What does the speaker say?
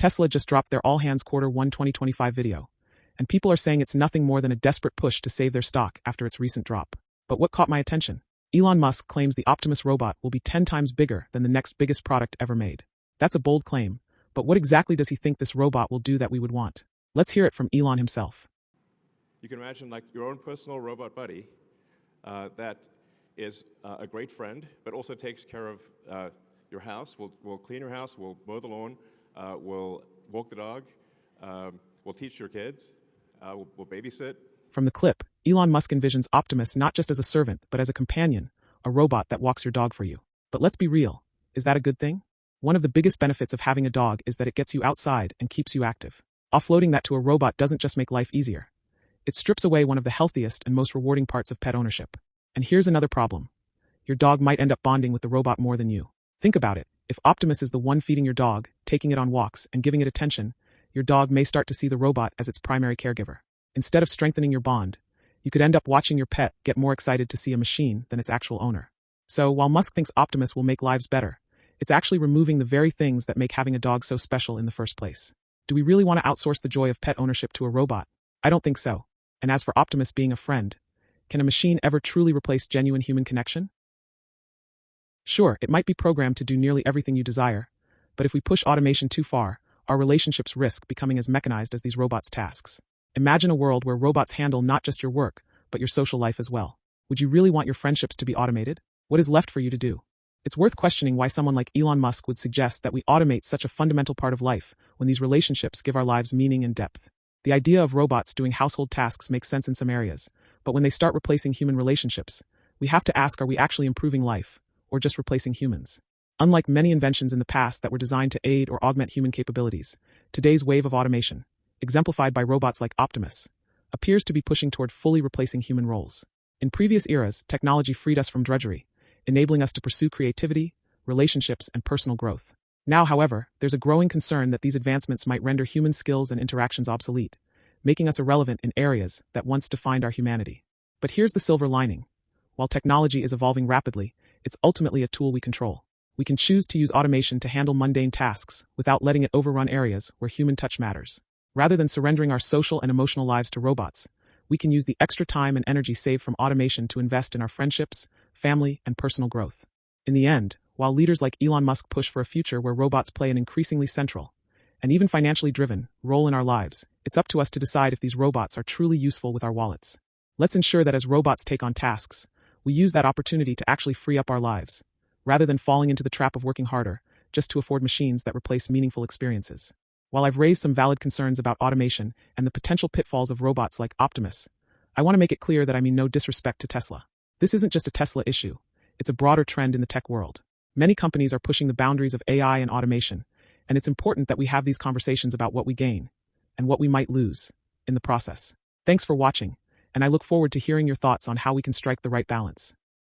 Tesla just dropped their all-hands Q1 2025 video, and people are saying it's nothing more than a desperate push to save their stock after its recent drop. But what caught my attention? Elon Musk claims the Optimus robot will be 10 times bigger than the next biggest product ever made. That's a bold claim, but what exactly does he think this robot will do that we would want? Let's hear it from Elon himself. You can imagine like your own personal robot buddy that is a great friend, but also takes care of your house. We'll clean your house, we'll mow the lawn, we'll walk the dog, we'll teach your kids, we'll babysit. From the clip, Elon Musk envisions Optimus not just as a servant, but as a companion, a robot that walks your dog for you. But let's be real, is that a good thing? One of the biggest benefits of having a dog is that it gets you outside and keeps you active. Offloading that to a robot doesn't just make life easier. It strips away one of the healthiest and most rewarding parts of pet ownership. And here's another problem. Your dog might end up bonding with the robot more than you. Think about it. If Optimus is the one feeding your dog, taking it on walks, and giving it attention, your dog may start to see the robot as its primary caregiver. Instead of strengthening your bond, you could end up watching your pet get more excited to see a machine than its actual owner. So, while Musk thinks Optimus will make lives better, it's actually removing the very things that make having a dog so special in the first place. Do we really want to outsource the joy of pet ownership to a robot? I don't think so. And as for Optimus being a friend, can a machine ever truly replace genuine human connection? Sure, it might be programmed to do nearly everything you desire, but if we push automation too far, our relationships risk becoming as mechanized as these robots' tasks. Imagine a world where robots handle not just your work, but your social life as well. Would you really want your friendships to be automated? What is left for you to do? It's worth questioning why someone like Elon Musk would suggest that we automate such a fundamental part of life when these relationships give our lives meaning and depth. The idea of robots doing household tasks makes sense in some areas, but when they start replacing human relationships, we have to ask, are we actually improving life, or just replacing humans? Unlike many inventions in the past that were designed to aid or augment human capabilities, today's wave of automation, exemplified by robots like Optimus, appears to be pushing toward fully replacing human roles. In previous eras, technology freed us from drudgery, enabling us to pursue creativity, relationships, and personal growth. Now, however, there's a growing concern that these advancements might render human skills and interactions obsolete, making us irrelevant in areas that once defined our humanity. But here's the silver lining. While technology is evolving rapidly, it's ultimately a tool we control. We can choose to use automation to handle mundane tasks without letting it overrun areas where human touch matters. Rather than surrendering our social and emotional lives to robots, we can use the extra time and energy saved from automation to invest in our friendships, family, and personal growth. In the end, while leaders like Elon Musk push for a future where robots play an increasingly central, and even financially driven, role in our lives, it's up to us to decide if these robots are truly useful with our wallets. Let's ensure that as robots take on tasks, we use that opportunity to actually free up our lives, rather than falling into the trap of working harder just to afford machines that replace meaningful experiences. While I've raised some valid concerns about automation and the potential pitfalls of robots like Optimus, I want to make it clear that I mean no disrespect to Tesla. This isn't just a Tesla issue, it's a broader trend in the tech world. Many companies are pushing the boundaries of AI and automation, and it's important that we have these conversations about what we gain and what we might lose in the process. Thanks for watching, and I look forward to hearing your thoughts on how we can strike the right balance.